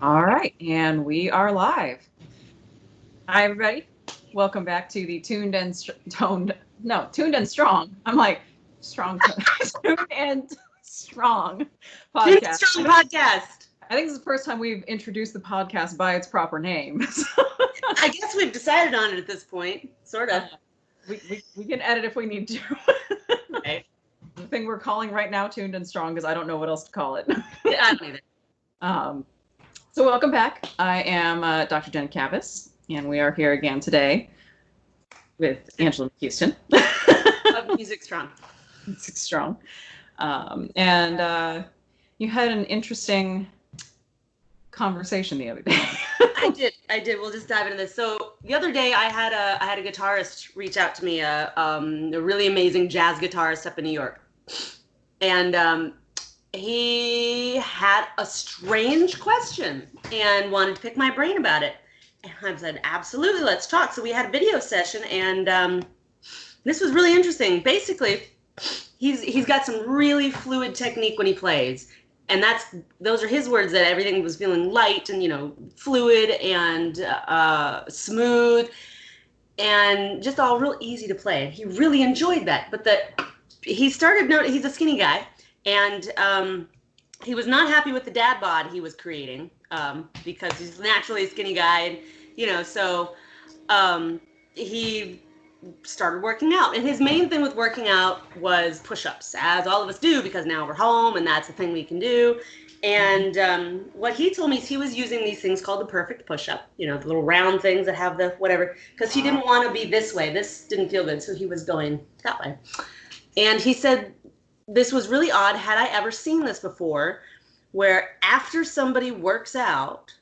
All right, and we are live. Hi, everybody. Welcome back to the Tuned and Strong. I'm like strong, Tuned and Strong Tune podcast. Strong podcast. I think this is the first time we've introduced the podcast by its proper name. I guess we've decided on it at this point, sort of. We can edit if we need to. Right. The thing we're calling right now Tuned and Strong because I don't know what else to call it. Yeah, I don't either. So welcome back. I am Dr. Jen Cavus, and we are here again today with Angela McCuiston. Of Music Strong. Music Strong. And you had an interesting conversation the other day. I did. We'll just dive into this. So the other day, I had a guitarist reach out to me, a really amazing jazz guitarist up in New York, and he had a strange question and wanted to pick my brain about it. And I said, absolutely, let's talk. So we had a video session, and this was really interesting. Basically, he's got some really fluid technique when he plays. And those are his words, that everything was feeling light and, fluid and smooth and just all real easy to play. He really enjoyed that. But he started noticing, he's a skinny guy, and he was not happy with the dad bod he was creating because he's naturally a skinny guy. And, so he started working out, and his main thing with working out was push-ups, as all of us do, because now we're home and that's the thing we can do. And what he told me is he was using these things called the perfect push-up, the little round things that have the whatever, because he didn't want to be this way. This didn't feel good, so he was going that way. And he said this was really odd. Had I ever seen this before, where after somebody works out,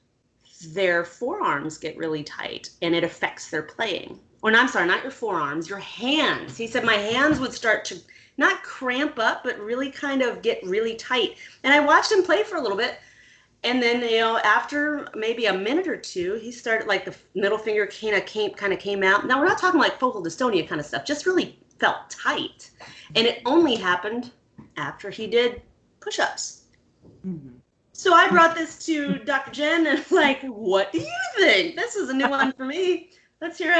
their forearms get really tight and it affects their playing. Or no, I'm sorry, not your forearms, your hands. He said my hands would start to not cramp up, but really kind of get really tight. And I watched him play for a little bit. And then, after maybe a minute or two, he started, like, the middle finger kind of came out. Now, we're not talking like focal dystonia kind of stuff, just really felt tight. And it only happened after he did push-ups. Mm-hmm. So I brought this to Dr. Jen and like, what do you think? This is a new one for me. Let's hear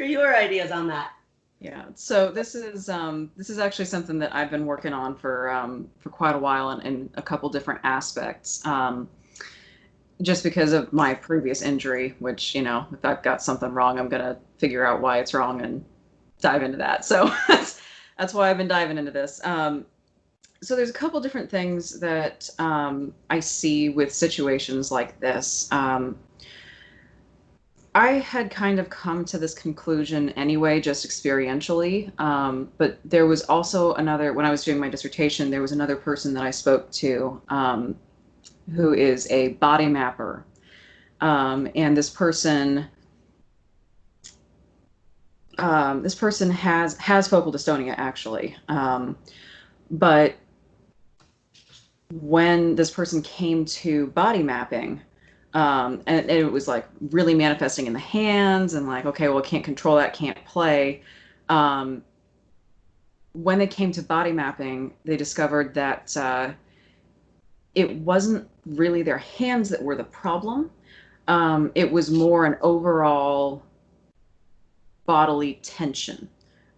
your ideas on that. Yeah. So this is actually something that I've been working on for quite a while in a couple different aspects. Just because of my previous injury, which, if I've got something wrong, I'm gonna figure out why it's wrong and dive into that. So that's why I've been diving into this. So there's a couple different things that I see with situations like this. I had kind of come to this conclusion anyway, just experientially. But there was also when I was doing my dissertation, there was another person that I spoke to who is a body mapper. And this person has focal dystonia, actually. But when this person came to body mapping, and it was like really manifesting in the hands and like, okay, well, I can't control that, can't play. When they came to body mapping, they discovered that it wasn't really their hands that were the problem. It was more an overall bodily tension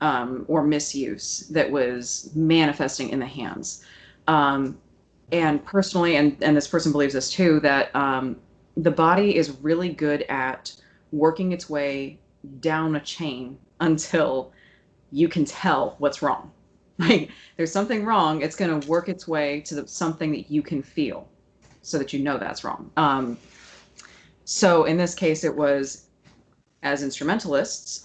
or misuse that was manifesting in the hands. And personally, and this person believes this too, that the body is really good at working its way down a chain until you can tell what's wrong. Like, there's something wrong, it's going to work its way to something that you can feel so that you know that's wrong. So in this case, it was, as instrumentalists,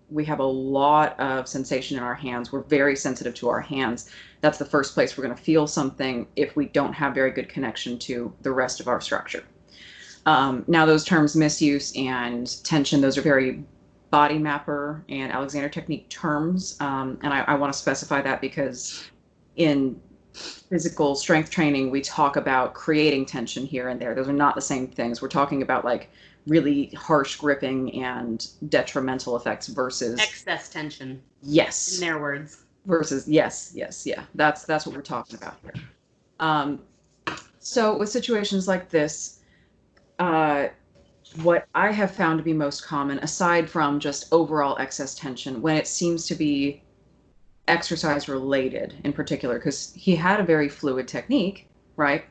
we have a lot of sensation in our hands. We're very sensitive to our hands. That's the first place we're going to feel something if we don't have very good connection to the rest of our structure. Now, those terms misuse and tension, those are very body mapper and Alexander technique terms. And I want to specify that because in physical strength training, we talk about creating tension here and there. Those are not the same things. We're talking about like really harsh gripping and detrimental effects versus excess tension. Yes. In their words. Versus yes, yeah. That's what we're talking about here. So with situations like this, Uh, what I have found to be most common, aside from just overall excess tension, when it seems to be exercise related in particular, because he had a very fluid technique, right?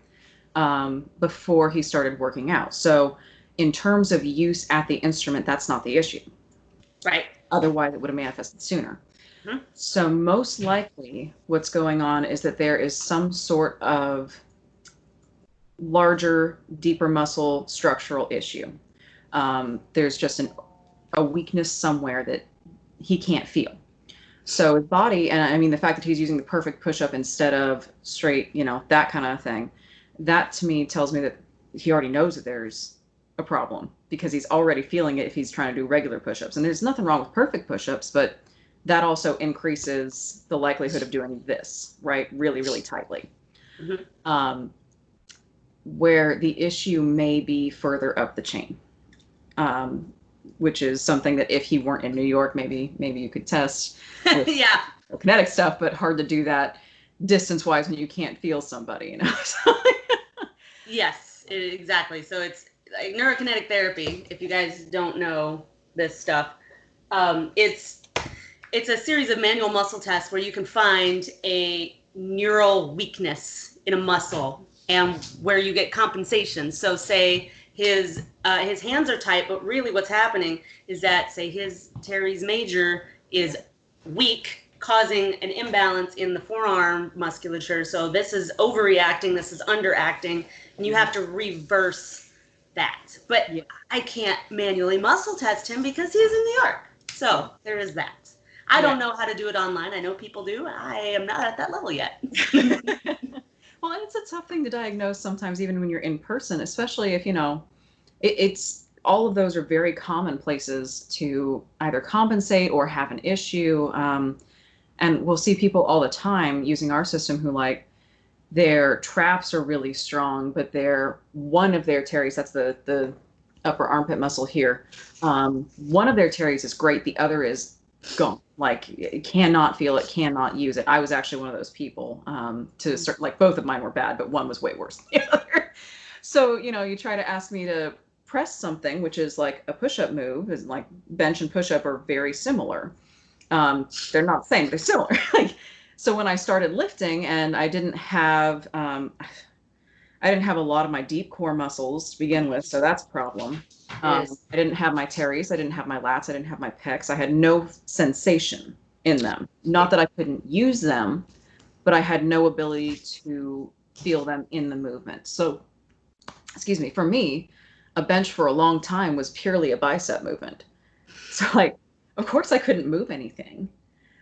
Before he started working out. So, in terms of use at the instrument, that's not the issue. Right. Otherwise, it would have manifested sooner. Mhm. So, most likely, what's going on is that there is some sort of larger, deeper muscle structural issue. There's just a weakness somewhere that he can't feel. So his body, and I mean the fact that he's using the perfect push-up instead of straight, that kind of thing, that to me tells me that he already knows that there's a problem because he's already feeling it if he's trying to do regular push-ups. And there's nothing wrong with perfect push-ups, but that also increases the likelihood of doing this, right? Really, really tightly. Mhm. Where the issue may be further up the chain. Um, which is something that if he weren't in New York, maybe you could test with Yeah. kinetic stuff, but hard to do that distance wise when you can't feel somebody. So, Yes, exactly. So it's like neurokinetic therapy. If you guys don't know this stuff, it's a series of manual muscle tests where you can find a neural weakness in a muscle and where you get compensation. So say his hands are tight, but really what's happening is that say his teres major is weak, causing an imbalance in the forearm musculature. So this is overreacting, this is underacting, and you have to reverse that. But yeah, I can't manually muscle test him because he's in New York. So there is that. I yeah. don't know how to do it online. I know people do. I am not at that level yet. Well, and it's a tough thing to diagnose sometimes, even when you're in person, especially if it's all of those are very common places to either compensate or have an issue. And we'll see people all the time using our system who their traps are really strong, but one of their teres, that's the upper armpit muscle here. One of their teres is great. The other is gone. Like it cannot feel it, cannot use it. I was actually one of those people. To start, like both of mine were bad, but one was way worse than the other. So you try to ask me to press something, which is like a push-up move, is like bench and push-up are very similar. They're not the same, they're similar. So when I started lifting and I didn't have a lot of my deep core muscles to begin with, so that's a problem. It is. I didn't have my teres, I didn't have my lats, I didn't have my pecs. I had no sensation in them. Not that I couldn't use them, but I had no ability to feel them in the movement. So, excuse me, for me, a bench for a long time was purely a bicep movement. So, of course, I couldn't move anything.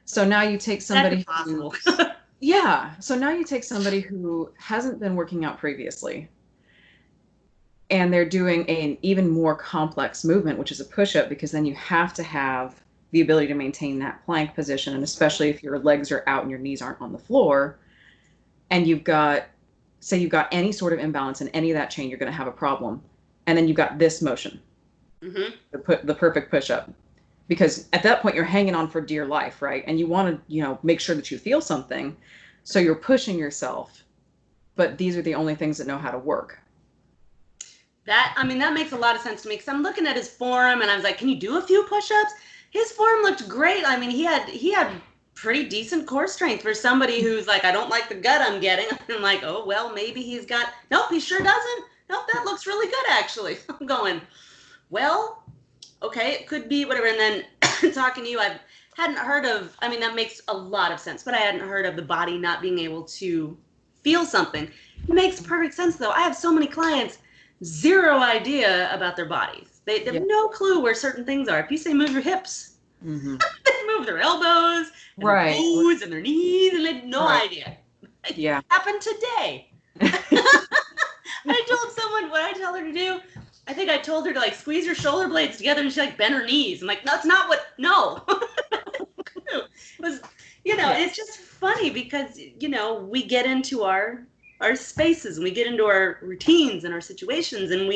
So now you take That's somebody impossible. who's, yeah. So now you take somebody who hasn't been working out previously and they're doing an even more complex movement, which is a push-up, because then you have to have the ability to maintain that plank position. And especially if your legs are out and your knees aren't on the floor and say you've got any sort of imbalance in any of that chain, you're going to have a problem. And then you've got this motion, Mm-hmm. the perfect push-up. Because at that point you're hanging on for dear life, right? And you want to make sure that you feel something, so you're pushing yourself, but these are the only things that know how to work. That makes a lot of sense to me because I'm looking at his form and I was like, can you do a few push-ups? His form looked great. I mean, he had pretty decent core strength for somebody who's like, I don't like the gut I'm getting. I'm like, oh well, maybe he's got. Nope, he sure doesn't. Nope, that looks really good actually. I'm going, well, okay, it could be whatever. And then talking to you, I hadn't heard of. I mean, that makes a lot of sense, but I hadn't heard of the body not being able to feel something. It makes perfect sense though. I have so many clients zero idea about their bodies. They have Yeah. no clue where certain things are. If you say move your hips, Mm-hmm. they move their elbows and Right. their toes and their knees, and they have no Right. idea. It Yeah. happened today. I told someone what I tell her to do. I think I told her to like squeeze your shoulder blades together and she like bent her knees. I'm like, no, that's not what. No. It was, Yeah. it's just funny because we get into our spaces and we get into our routines and our situations, and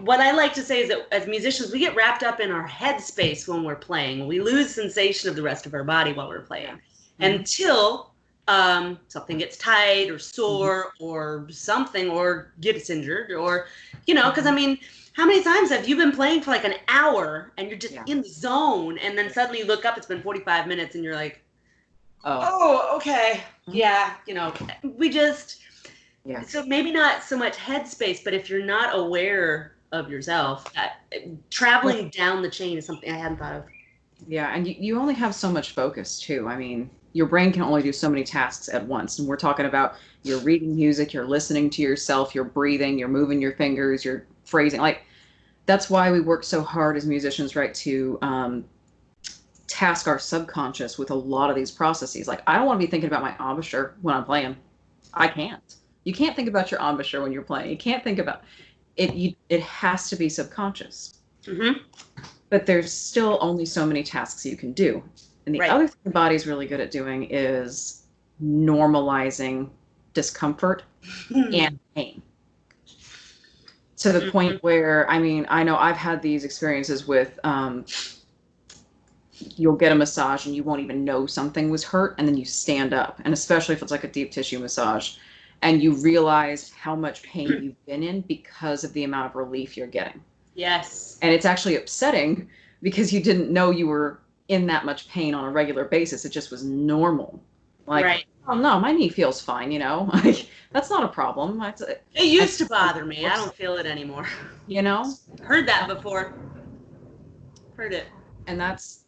what I like to say is that as musicians we get wrapped up in our head space when we're playing. We lose sensation of the rest of our body while we're playing. Mm-hmm. Until something gets tight or sore or something, or gets injured, or, because I mean, how many times have you been playing for like an hour and you're just in the zone, and then suddenly you look up, it's been 45 minutes, and you're like, oh, okay, yeah, we just, so maybe not so much headspace, but if you're not aware of yourself, traveling down the chain is something I hadn't thought of. Yeah, and you only have so much focus too. I mean, your brain can only do so many tasks at once. And we're talking about you're reading music, you're listening to yourself, you're breathing, you're moving your fingers, you're phrasing. Like, that's why we work so hard as musicians, right, to task our subconscious with a lot of these processes. Like, I don't want to be thinking about my embouchure when I'm playing. I can't. You can't think about your embouchure when you're playing. You can't think about it. It has to be subconscious. Mm-hmm. But there's still only so many tasks you can do. And the other thing the body's really good at doing is normalizing discomfort and pain. To the point where, I mean, I know I've had these experiences with, you'll get a massage and you won't even know something was hurt, and then you stand up. And especially if it's like a deep tissue massage, and you realize how much pain you've been in because of the amount of relief you're getting. Yes. And it's actually upsetting because you didn't know you were in that much pain on a regular basis. It just was normal. Like, oh no, my knee feels fine, Like, that's not a problem. It used to bother me. I don't feel it anymore. Heard that before. Heard it. And that's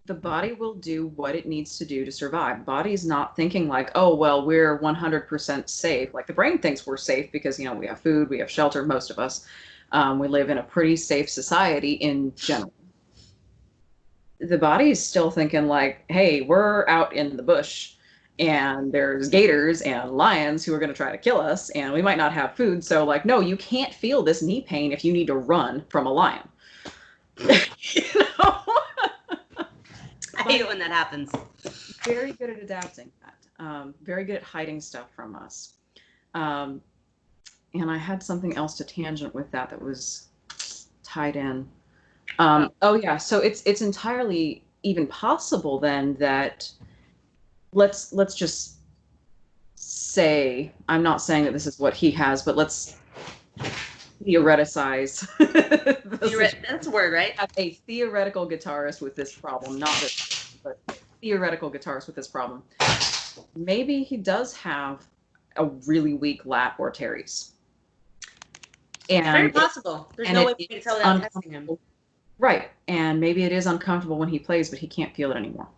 the body will do what it needs to do to survive. The body's not thinking like, oh, well, we're 100% safe. Like, the brain thinks we're safe because, we have food, we have shelter, most of us. We live in a pretty safe society in general. The body is still thinking like, hey, we're out in the bush and there's gators and lions who are going to try to kill us, and we might not have food. So like, no, you can't feel this knee pain if you need to run from a lion. I hate it when that happens. Very good at adapting that. Very good at hiding stuff from us. And I had something else to tangent with that was tied in. Oh yeah, so it's entirely even possible then that let's just say, I'm not saying that this is what he has, but let's theoreticize. That's a word, right? A theoretical guitarist with this problem, not this, but theoretical guitarist with this problem. Maybe he does have a really weak lat or teres. And it's very possible. There's no way we can tell without testing him. Right. And maybe it is uncomfortable when he plays, but he can't feel it anymore.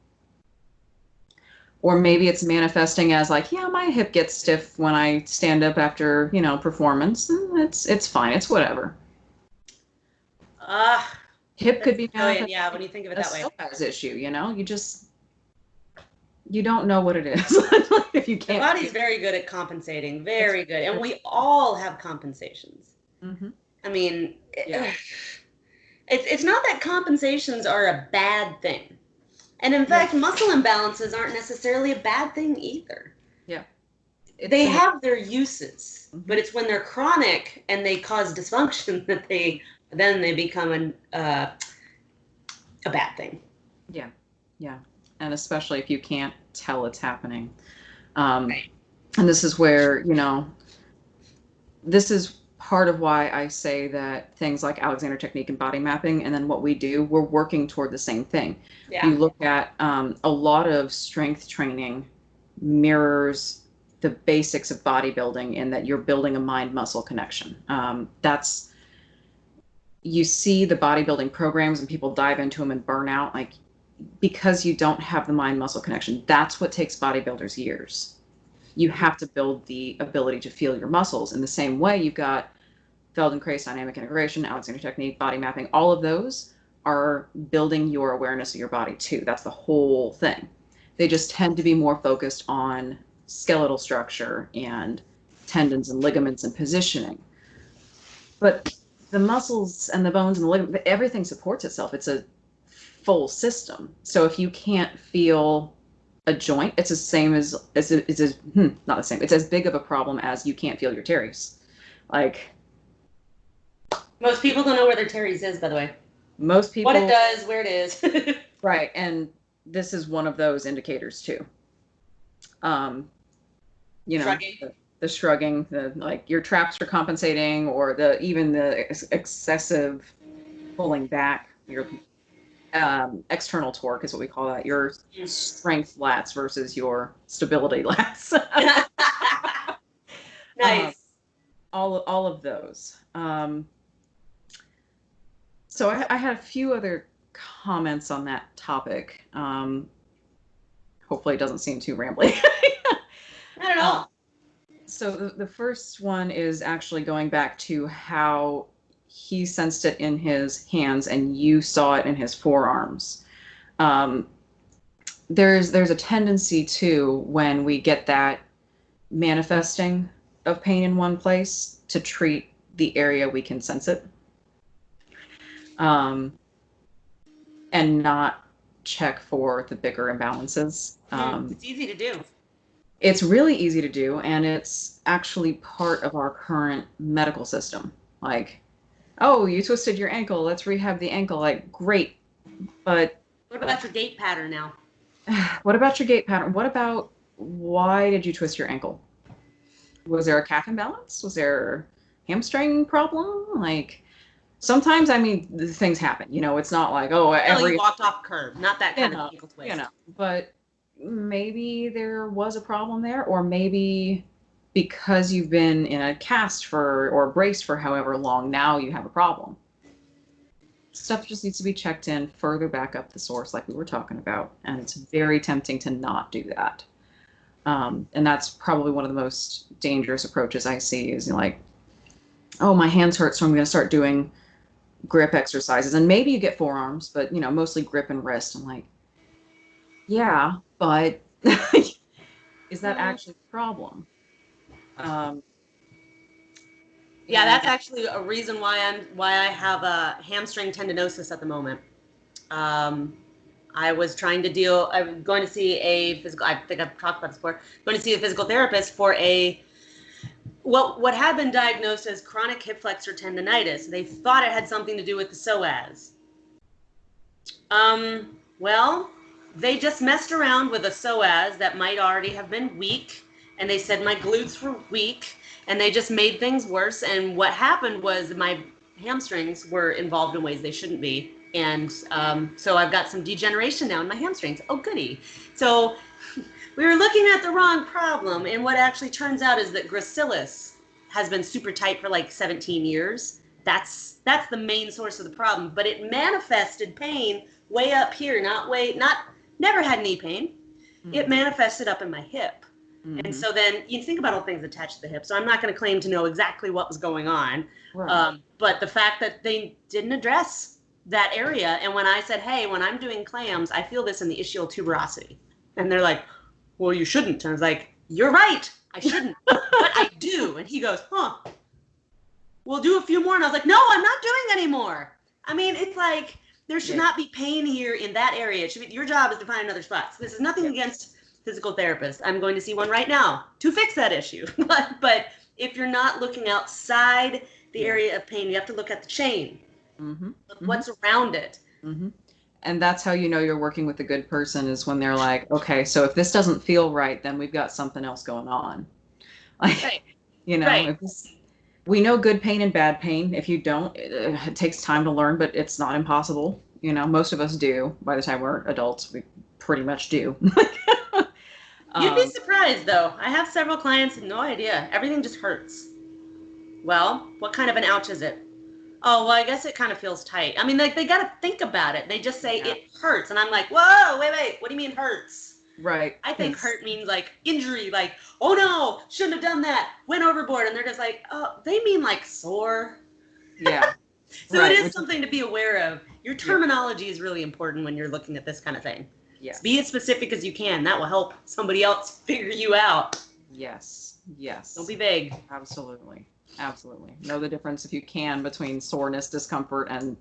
Or maybe it's manifesting as like, yeah, my hip gets stiff when I stand up after, performance. It's fine. It's whatever. Hip could be manifesting. Yeah, when you think of it that way. Psoas issue, you don't know what it is. If you can't. The body's very good at compensating. Very good. And we all have compensations. Mm-hmm. I mean, it's not that compensations are a bad thing. And in fact, muscle imbalances aren't necessarily a bad thing either. Yeah. They have their uses, but it's when they're chronic and they cause dysfunction that they become a bad thing. Yeah. Yeah. And especially if you can't tell it's happening. Right. And this is where, this is part of why I say that things like Alexander technique and body mapping, and then what we do, we're working toward the same thing. Yeah. You look at a lot of strength training mirrors the basics of bodybuilding in that you're building a mind-muscle connection. You see the bodybuilding programs and people dive into them and burn out, like, because you don't have the mind-muscle connection. That's what takes bodybuilders years. You have to build the ability to feel your muscles. In the same way, you've got Feldenkrais dynamic integration, Alexander technique, body mapping. All of those are building your awareness of your body too. That's the whole thing. They just tend to be more focused on skeletal structure and tendons and ligaments and positioning. But the muscles and the bones and the ligaments, everything supports itself. It's a full system. So if you can't feel a joint, it's the same as not the same. It's as big of a problem as you can't feel your teres. Like, most people don't know where their teres is, by the way. Most people. What it does, where it is. Right, and this is one of those indicators too. Um, you know, Shrugging. the shrugging, the like your traps are compensating, or the excessive pulling back, your external torque is what we call that. Your strength lats versus your stability lats. um, Nice. all of those. So I had a few other comments on that topic. Hopefully, it doesn't seem too rambly. Not at uh, all. so the first one is actually going back to how he sensed it in his hands and you saw it in his forearms. Um, there's a tendency too when we get that manifesting of pain in one place to treat the area we can sense it, um, and not check for the bigger imbalances. It's easy to do. It's really easy to do, and it's actually part of our current medical system. Like, oh, you twisted your ankle, let's rehab the ankle. Like, great, but What about your gait pattern now? what about your gait pattern? What about why did you twist your ankle? Was there a calf imbalance? Was there hamstring problem? Like, sometimes, I mean, things happen. It's not like, oh, Well, you every, walked off a curb. Not that you kind of know, ankle twist. but maybe there was a problem there, or maybe because you've been in a cast for or braced for however long, now you have a problem. Stuff just needs to be checked in further back up the source, like we were talking about, and it's very tempting to not do that. And that's probably one of the most dangerous approaches I see is like, oh, my hands hurt, so I'm going to start doing grip exercises. And maybe you get forearms, but mostly grip and wrist. I'm like, yeah, but is that Mm. actually the problem? Um, Yeah, and that's actually a reason why I have a hamstring tendinosis at the moment. Um, I was going to see a physical. I think I've talked about this before. Going to see a physical therapist for what had been diagnosed as chronic hip flexor tendonitis. They thought it had something to do with the psoas. Well, they just messed around with a psoas that might already have been weak, and they said my glutes were weak, and they just made things worse. And what happened was my hamstrings were involved in ways they shouldn't be. And so I've got some degeneration now in my hamstrings. Oh, goody. So we were looking at the wrong problem. And what actually turns out is that gracilis has been super tight for like 17 years. That's the main source of the problem. But it manifested pain way up here, never had knee pain. mm-hmm. It manifested up in my hip. Mm-hmm. And so then you think about all things attached to the hip. So I'm not going to claim to know exactly what was going on. Right. But the fact that they didn't address that area. And when I said, hey, when I'm doing clams, I feel this in the ischial tuberosity. And they're like, well, you shouldn't. And I was like, you're right. I shouldn't. But I do. And he goes, huh. We'll do a few more. And I was like, no, I'm not doing any more. I mean, it's like there should not be pain here in that area. It should be, your job is to find another spot. So this is nothing against physical therapists. I'm going to see one right now to fix that issue. But if you're not looking outside the area of pain, you have to look at the chain. Mm-hmm. What's around it. Mm-hmm. And that's how you know you're working with a good person, is when they're like, okay, so if this doesn't feel right, then we've got something else going on. Like, right. If this, we know good pain and bad pain. If you don't, it takes time to learn, but it's not impossible. Most of us do. By the time we're adults, we pretty much do. You'd be surprised, though. I have several clients with no idea. Everything just hurts. Well, what kind of an ouch is it? Oh, well, I guess it kind of feels tight. I mean, like, they got to think about it. They just say it hurts. And I'm like, whoa, wait. What do you mean hurts? Right. I think hurt means like injury, like, oh no, shouldn't have done that, went overboard. And they're just like, oh, they mean like sore. Yeah. So it is something to be aware of. Your terminology is really important when you're looking at this kind of thing. Yes. Be as specific as you can. That will help somebody else figure you out. Yes. Don't be vague. Absolutely. Know the difference if you can between soreness, discomfort, and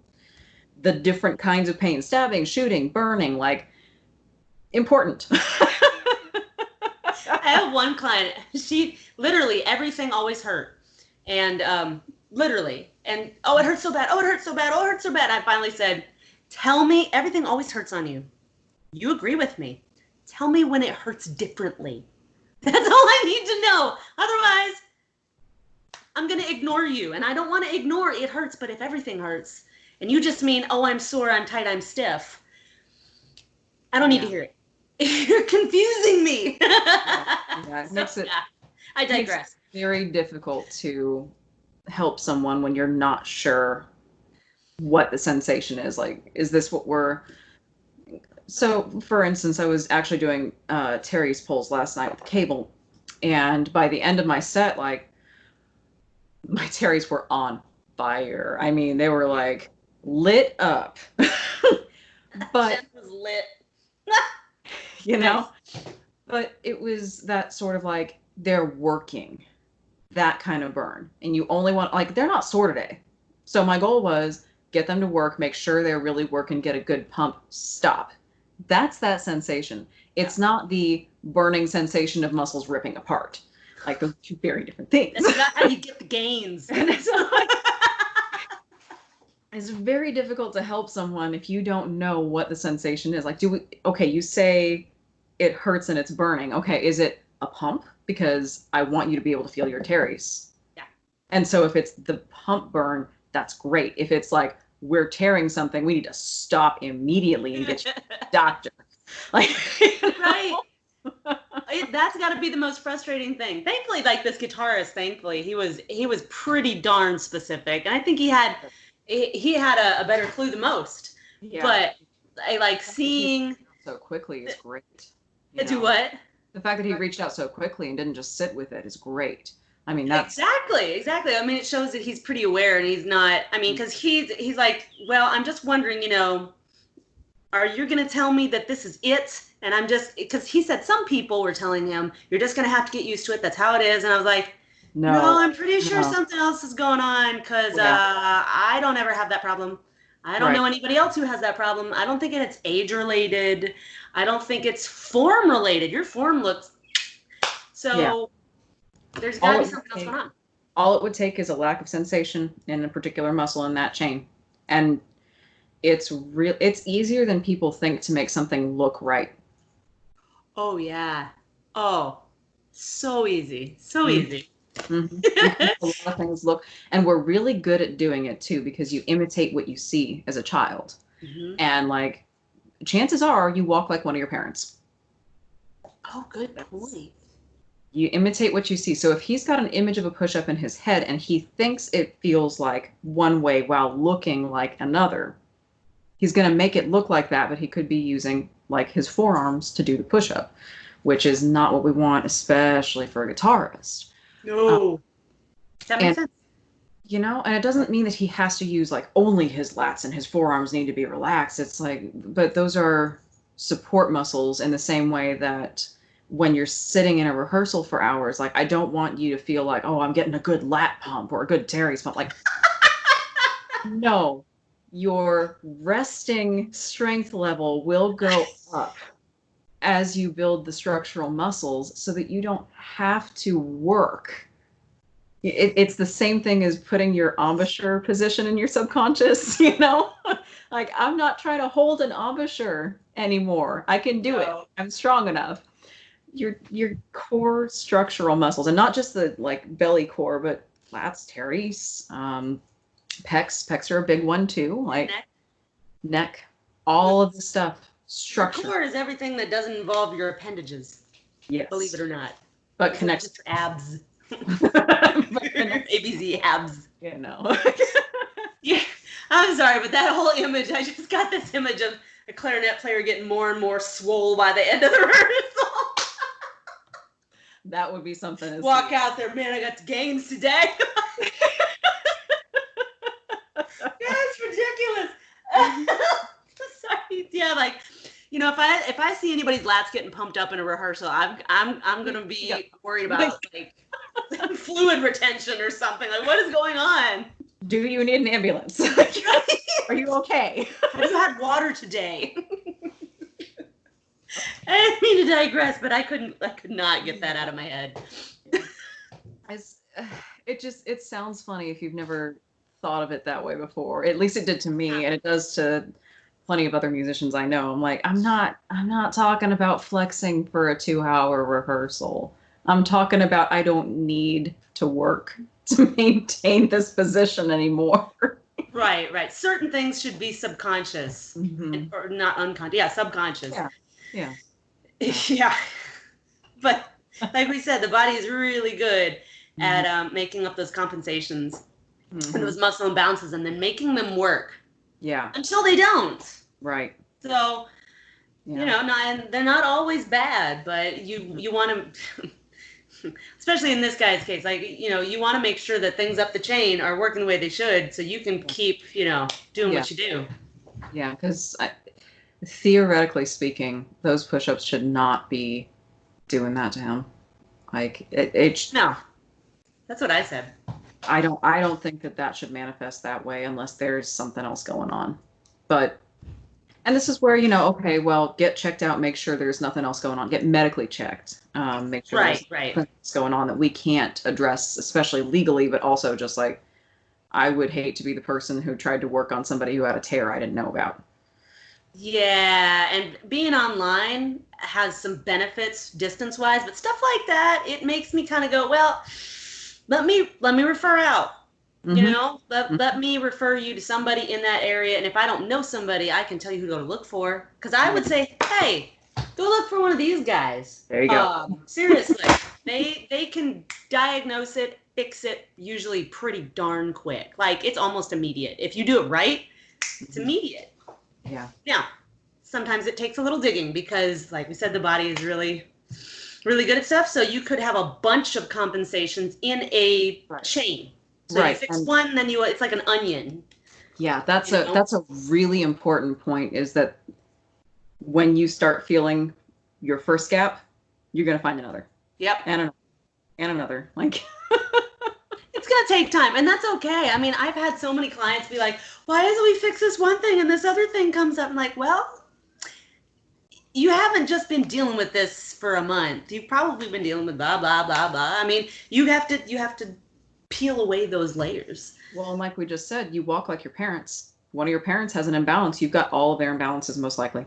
the different kinds of pain. Stabbing, shooting, burning, like, important. I have one client, she literally, everything always hurt. And literally, and oh, it hurts so bad. Oh, it hurts so bad. Oh, it hurts so bad. I finally said, tell me, everything always hurts on you. You agree with me. Tell me when it hurts differently. That's all I need to know. Otherwise, I'm going to ignore you. And I don't want to ignore it hurts, but if everything hurts, and you just mean, oh, I'm sore, I'm tight, I'm stiff, I don't need to hear it. You're confusing me. Yeah, it makes it, I digress. very difficult to help someone when you're not sure what the sensation is. Like, is this what we're... So, for instance, I was actually doing Terry's pulls last night with cable, and by the end of my set, like, my Terrys were on fire. I mean, they were like lit up. But Jen was lit. you know, but it was that sort of like they're working, that kind of burn. And you only want, like, they're not sore today. So my goal was get them to work, make sure they're really working, get a good pump, stop. That's that sensation. It's not the burning sensation of muscles ripping apart. Like, those are two very different things. That's not how you get the gains. It's very difficult to help someone if you don't know what the sensation is. Like, okay, you say it hurts and it's burning. Okay, is it a pump? Because I want you to be able to feel your Terrys. Yeah. And so if it's the pump burn, that's great. If it's like, we're tearing something, we need to stop immediately and get you to the doctor. Like, right. That's got to be the most frustrating thing. Thankfully, like, this guitarist, he was pretty darn specific, and I think he had a better clue than most. Yeah. But I like seeing so quickly is great. Do what? The fact that he reached out so quickly and didn't just sit with it is great. I mean, that's exactly. I mean, it shows that he's pretty aware, and he's not. I mean, because he's like, well, I'm just wondering, are you going to tell me that this is it? And I'm just, because he said some people were telling him, you're just going to have to get used to it. That's how it is. And I was like, no, I'm pretty sure something else is going on, because I don't ever have that problem. I don't know anybody else who has that problem. I don't think it's age related. I don't think it's form related. Your form looks so. There's got to be something else going on. All it would take is a lack of sensation in a particular muscle in that chain, and it's easier than people think to make something look right. Oh yeah. Oh, so easy. So easy. Mm-hmm. A lot of things look, and we're really good at doing it too, because you imitate what you see as a child. Mm-hmm. And like, chances are you walk like one of your parents. Oh, good point. You imitate what you see. So if he's got an image of a push-up in his head and he thinks it feels like one way while looking like another, he's going to make it look like that, but he could be using like his forearms to do the push-up, which is not what we want, especially for a guitarist. No. That makes sense. And it doesn't mean that he has to use like only his lats and his forearms need to be relaxed. It's like, but those are support muscles in the same way that when you're sitting in a rehearsal for hours, like, I don't want you to feel like, oh, I'm getting a good lat pump or a good Terry's pump. Like, no, your resting strength level will go up as you build the structural muscles so that you don't have to work. It's the same thing as putting your embouchure position in your subconscious, Like, I'm not trying to hold an embouchure anymore. I can do it. I'm strong enough. Your core structural muscles, and not just the like belly core, but lats, Terrys, pecs are a big one too. Like neck, all of the stuff. Structure. Core is everything that doesn't involve your appendages. Yes. Believe it or not. But connects to abs. ABZ abs. Yeah. I'm sorry, but that whole image, I just got this image of a clarinet player getting more and more swole by the end of the rehearsal. That would be something. Walk out there, man, I got the gains today. Yeah, it's ridiculous. Sorry. Yeah, like, if I see anybody's lats getting pumped up in a rehearsal, I'm gonna be worried about like fluid retention or something. Like, what is going on? Do you need an ambulance? Are you okay? Have you had water today? I didn't mean to digress, but I could not get that out of my head. It sounds funny if you've never thought of it that way before. At least it did to me, and it does to plenty of other musicians I know. I'm like, I'm not talking about flexing for a 2-hour rehearsal. I'm talking about I don't need to work to maintain this position anymore. Right, right. Certain things should be subconscious Hmm. or not unconscious. Yeah, subconscious. Yeah. Yeah. Yeah. But like we said, the body is really good Hmm. at making up those compensations and Hmm. those muscle imbalances and then making them work Yeah. until they don't. Right. So, Yeah. not, and they're not always bad, but Mhm. you want to especially in this guy's case, like, you want to make sure that things up the chain are working the way they should so you can keep, doing Yeah. what you do. Yeah. Because theoretically speaking, those push-ups should not be doing that to him. Like No, that's what I said. I don't think that that should manifest that way unless there's something else going on. But and this is where, okay, well, get checked out, make sure there's nothing else going on, get medically checked, make sure Right, there's right. nothing else going on that we can't address, especially legally, but also just like I would hate to be the person who tried to work on somebody who had a tear I didn't know about. Yeah, and being online has some benefits distance wise, but stuff like that, it makes me kind of go, well, let me refer out. Hmm. Let me refer you to somebody in that area, and if I don't know somebody, I can tell you who to look for. Because I Yeah, would say, hey, go look for one of these guys. there you go. Seriously, they can diagnose it, fix it usually pretty darn quick. Like it's almost immediate. If you do it right, it's Mhm. immediate. Yeah, Now, sometimes it takes a little digging because, like we said, the body is really, really good at stuff. So you could have a bunch of compensations in a right, chain. So you right, fix and one, then it's like an onion, yeah, that's you a know? that's a really important point. Is that when you start feeling your first gap, you're gonna find another Yep. and another and another. Like, It's going to take time, and that's okay. I mean, I've had so many clients be like, why doesn't we fix this one thing and this other thing comes up? I'm like, well, you haven't just been dealing with this for a month. You've probably been dealing with blah, blah, blah, blah. I mean, you have to peel away those layers. well, and like we just said, you walk like your parents. One of your parents has an imbalance. You've got all of their imbalances, most likely.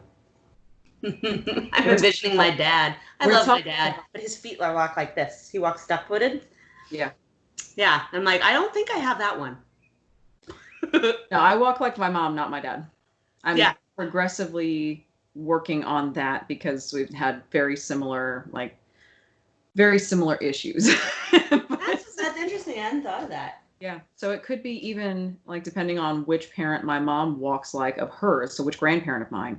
I'm We're talking envisioning my about, dad. I we're love my talking dad, about, but his feet are walk like this. He walks duck footed. yeah. Yeah. I'm like, I don't think I have that one. No, I walk like my mom, not my dad. I'm Yeah. progressively working on that because we've had very similar issues. But That's interesting. I hadn't thought of that. yeah, so it could be even like depending on which parent my mom walks like of hers, so which grandparent of mine.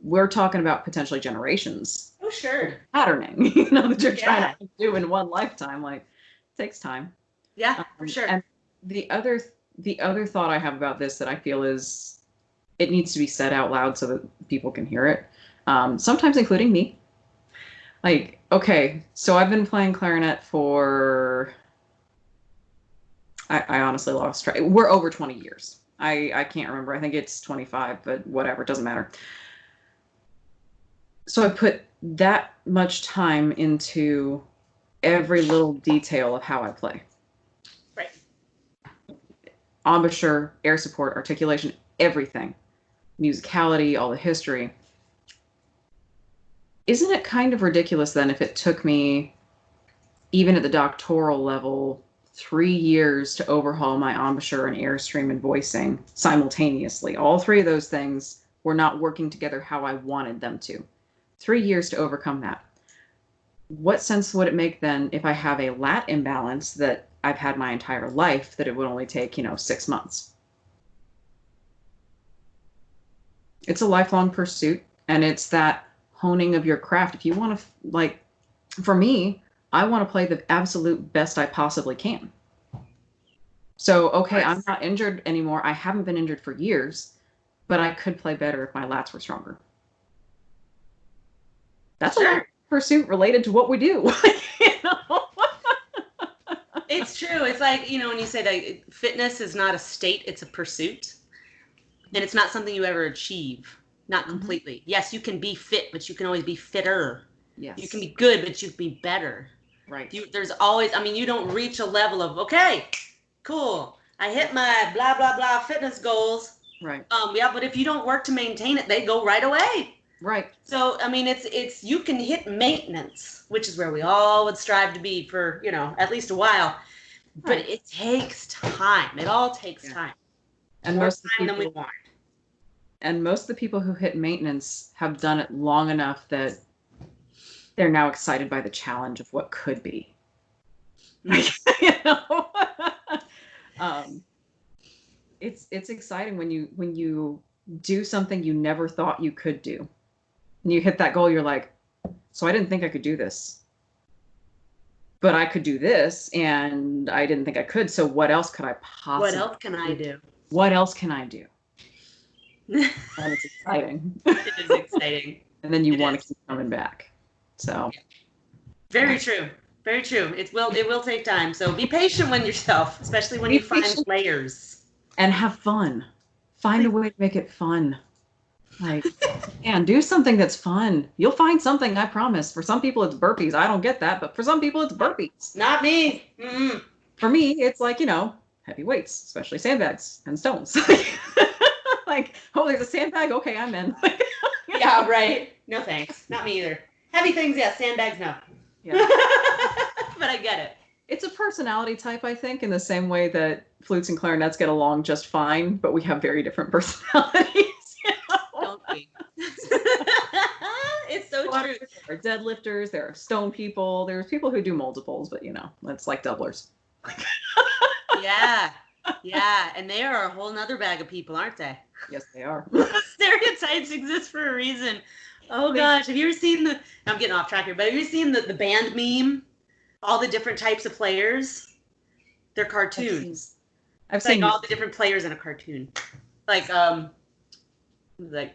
We're talking about potentially generations Oh, of sure. patterning, that you're trying Yeah. to do in one lifetime. Like, it takes time. Yeah, for sure. And the other the other thought I have about this that I feel is it needs to be said out loud so that people can hear it. Sometimes including me. Like, okay, so I've been playing clarinet for I honestly lost track. We're over 20 years. I can't remember. I think it's 25, but whatever, it doesn't matter. So I put that much time into every little detail of how I play. Right. Embouchure, air support, articulation, everything. Musicality, all the history. Isn't it kind of ridiculous then if it took me, even at the doctoral level, 3 years to overhaul my embouchure and airstream and voicing simultaneously? All three of those things were not working together how I wanted them to. 3 years to overcome that. What sense would it make then if I have a lat imbalance that I've had my entire life that it would only take, 6 months? It's a lifelong pursuit, and it's that honing of your craft. If you want to, like, for me, I want to play the absolute best I possibly can. So, Of okay, I'm course. not injured anymore. I haven't been injured for years, but I could play better if my lats were stronger. That's a life Sure. pursuit related to what we do. you know? It's true. It's like, when you say that fitness is not a state, it's a pursuit. And it's not something you ever achieve. Not Mhm. completely. Yes, you can be fit, but you can always be fitter. You can Yes, be good, but you can be better. right. There's always, you don't reach a level of, okay, cool. I hit my blah, blah, blah fitness goals. Right. Yeah, but if you don't work to maintain it, they go right away. Right. So, I mean, it's you can hit maintenance, which is where we all would strive to be for, at least a while. But Right. it takes time. It all takes Yeah. time. And More most of the time than we people want. and most of the people who hit maintenance have done it long enough that they're now excited by the challenge of what could be. You know? um, it's exciting when you do something you never thought you could do. And you hit that goal, you're like, so I didn't think I could do this. But I could do this, and I didn't think I could. So what else could I What possibly else can I do? What else can I do? And it's exciting. It is exciting. And then you want to keep coming back. So very true. Very true. It will take time. So be patient with yourself, especially when you find players. And have fun. Find a way to make it fun. Like, and do something that's fun. You'll find something, I promise. For some people, it's burpees. I don't get that, but for some people, it's burpees. Not me. Mm-mm. For me, it's like, heavy weights, especially sandbags and stones. Like, oh, there's a sandbag? Okay, I'm in. Yeah, right. No thanks. Not me either. Heavy things, yes. Sandbags, no. Yeah. But I get it. It's a personality type, I think, in the same way that flutes and clarinets get along just fine, but we have very different personalities. Don't we? It's so true. There are deadlifters, there are stone people, there's people who do multiples, but that's like doublers. Yeah. Yeah. And they are a whole nother bag of people, aren't they? Yes, they are. Stereotypes exist for a reason. Oh gosh. Have you ever seen I'm getting off track here, but have you seen the band meme? All the different types of players? They're cartoons. I've seen all the different players in a cartoon. Like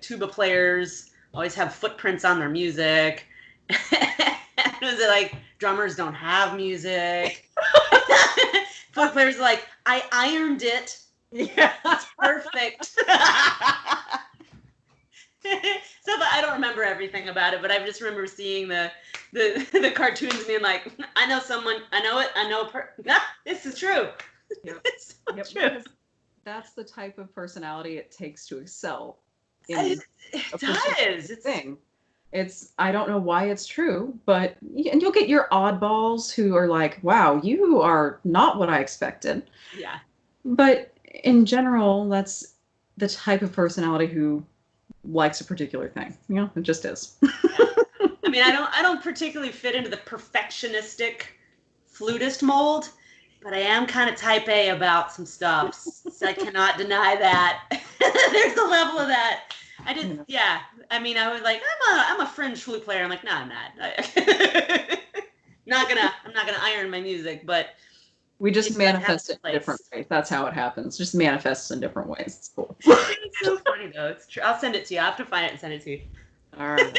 tuba players always have footprints on their music. Was it like drummers don't have music? Flute players are like, I ironed it. Yeah, it's perfect. So I don't remember everything about it, but I just remember seeing the cartoons being like, I know someone, I know it, I know this is true. Yep. It's so true. That's the type of personality it takes to excel. It does. It's I don't know why it's true, but and you'll get your oddballs who are like, wow, you are not what I expected. Yeah. But in general, that's the type of personality who likes a particular thing. It just is. Yeah. I mean, I don't particularly fit into the perfectionistic flutist mold, but I am kind of type A about some stuff. So I cannot deny that. There's a level of that. Yeah. I mean, I was like, I'm a fringe flute player. I'm like, no, I'm not. I'm not gonna iron my music, but we just manifest it in different ways. That's how it happens. Just manifests in different ways. It's cool. It's so funny though. It's true. I'll send it to you. I have to find it and send it to you. All right.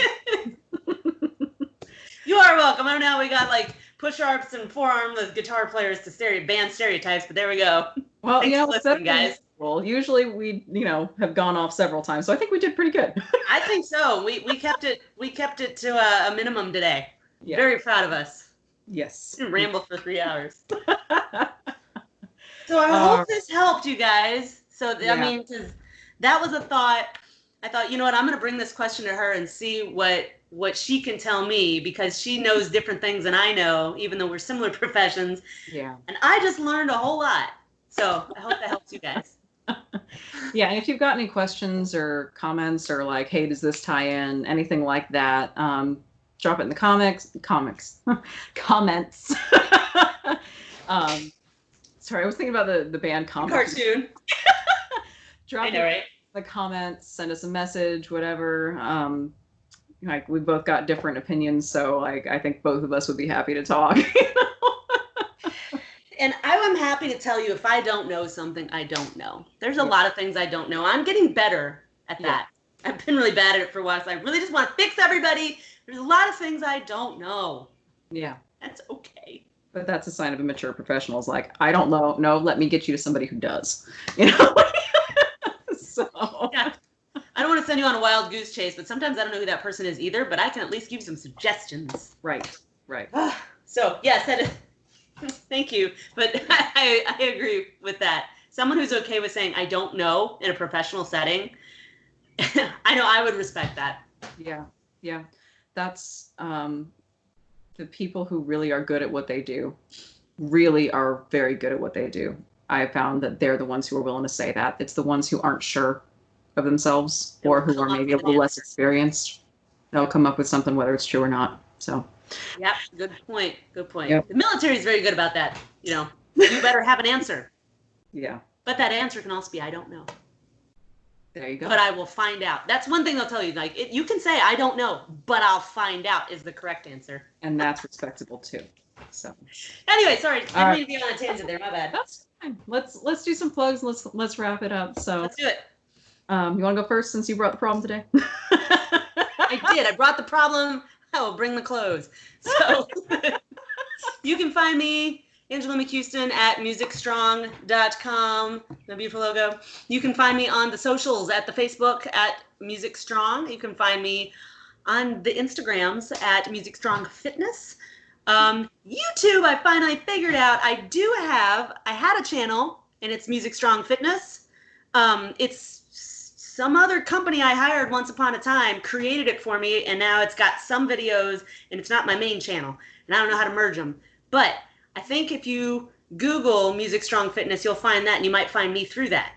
You are welcome. I don't know how we got like push-ups and forearm as guitar players to band stereotypes, but there we go. Well, Thanks for listening, guys. Well, usually we, have gone off several times, so I think we did pretty good. I think so. We kept it to a minimum today. Yeah. Very proud of us. Yes. We ramble for 3 hours. So I hope this helped you guys. So I mean, because that was a thought. I thought, you know what, I'm going to bring this question to her and see what she can tell me, because she knows different things than I know, even though we're similar professions. Yeah. And I just learned a whole lot. So I hope that helps you guys. Yeah, and if you've got any questions or comments or like, hey, does this tie in, anything like that, drop it in the comments. Sorry, I was thinking about the band comics. Cartoon. Drop it in the comments, send us a message, whatever. Like, we both got different opinions, so like I think both of us would be happy to talk. And I'm happy to tell you if I don't know something, I don't know. There's a lot of things I don't know. I'm getting better at that. Yeah. I've been really bad at it for a while, so I really just want to fix everybody. There's a lot of things I don't know. Yeah. That's okay. But that's a sign of a mature professional. Is like, I don't know. No, let me get you to somebody who does. So. Yeah. I don't want to send you on a wild goose chase, but sometimes I don't know who that person is either, but I can at least give you some suggestions. Right. So, yes, thank you. But I agree with that. Someone who's okay with saying, I don't know in a professional setting, I know I would respect that. Yeah. Yeah. That's the people who really are good at what they do really are very good at what they do. I have found that they're the ones who are willing to say that. It's the ones who aren't sure of themselves That or will who are come up maybe a with an little less answer. experienced. They'll come up with something, whether it's true or not. So, Yep, good point. Good point. yep. The military is very good about that. You better have an answer. Yeah. But that answer can also be, I don't know. There you go. But I will find out. That's one thing they'll tell you. Like, you can say, I don't know, but I'll find out is the correct answer. And that's respectable too. So, anyway, sorry. I didn't mean to be on a tangent that's, there. My bad. that's fine. Let's do some plugs. Let's wrap it up. So, let's do it. You want to go first since you brought the problem today? I did. I brought the problem. I will bring the clothes. So you can find me, Angela McCuiston, at musicstrong.com, the beautiful logo. You can find me on the socials at the Facebook at Music Strong. You can find me on the Instagrams at Music Strong Fitness. YouTube, I finally figured out I had a channel, and it's Music Strong Fitness. It's some other company I hired once upon a time created it for me, and now it's got some videos, and it's not my main channel, and I don't know how to merge them. But I think if you Google Music Strong Fitness, you'll find that, and you might find me through that.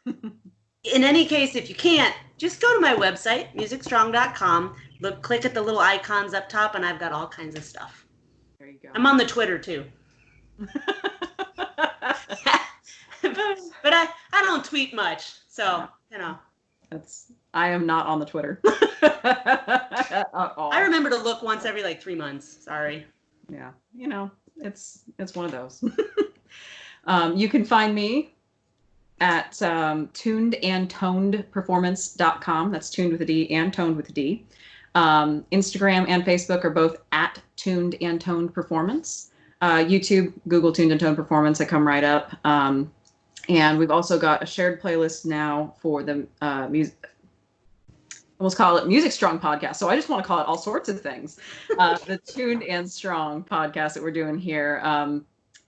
In any case, if you can't, just go to my website, musicstrong.com. Click at the little icons up top, and I've got all kinds of stuff. There you go. I'm on the Twitter too. But I don't tweet much, so I am not on the Twitter. I remember to look once every 3 months. Sorry. Yeah, it's one of those. You can find me at tunedandtonedperformance.com. That's tuned with a D and toned with a D. Instagram and Facebook are both at Tuned and Toned Performance. YouTube, Google Tuned and Toned Performance. I come right up. And we've also got a shared playlist now for the music. Almost call it Music Strong podcast. So I just want to call it all sorts of things. The Tuned and Strong podcast that we're doing here.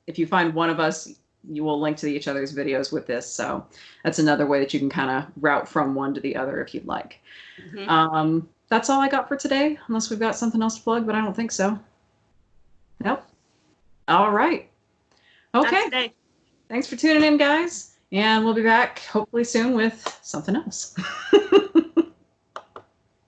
If you find one of us, you will link to each other's videos with this. So that's another way that you can kind of route from one to the other if you'd like. Mm-hmm. That's all I got for today, unless we've got something else to plug, but I don't think so. Nope. All right. Okay. Thanks for tuning in, guys. And we'll be back hopefully soon with something else.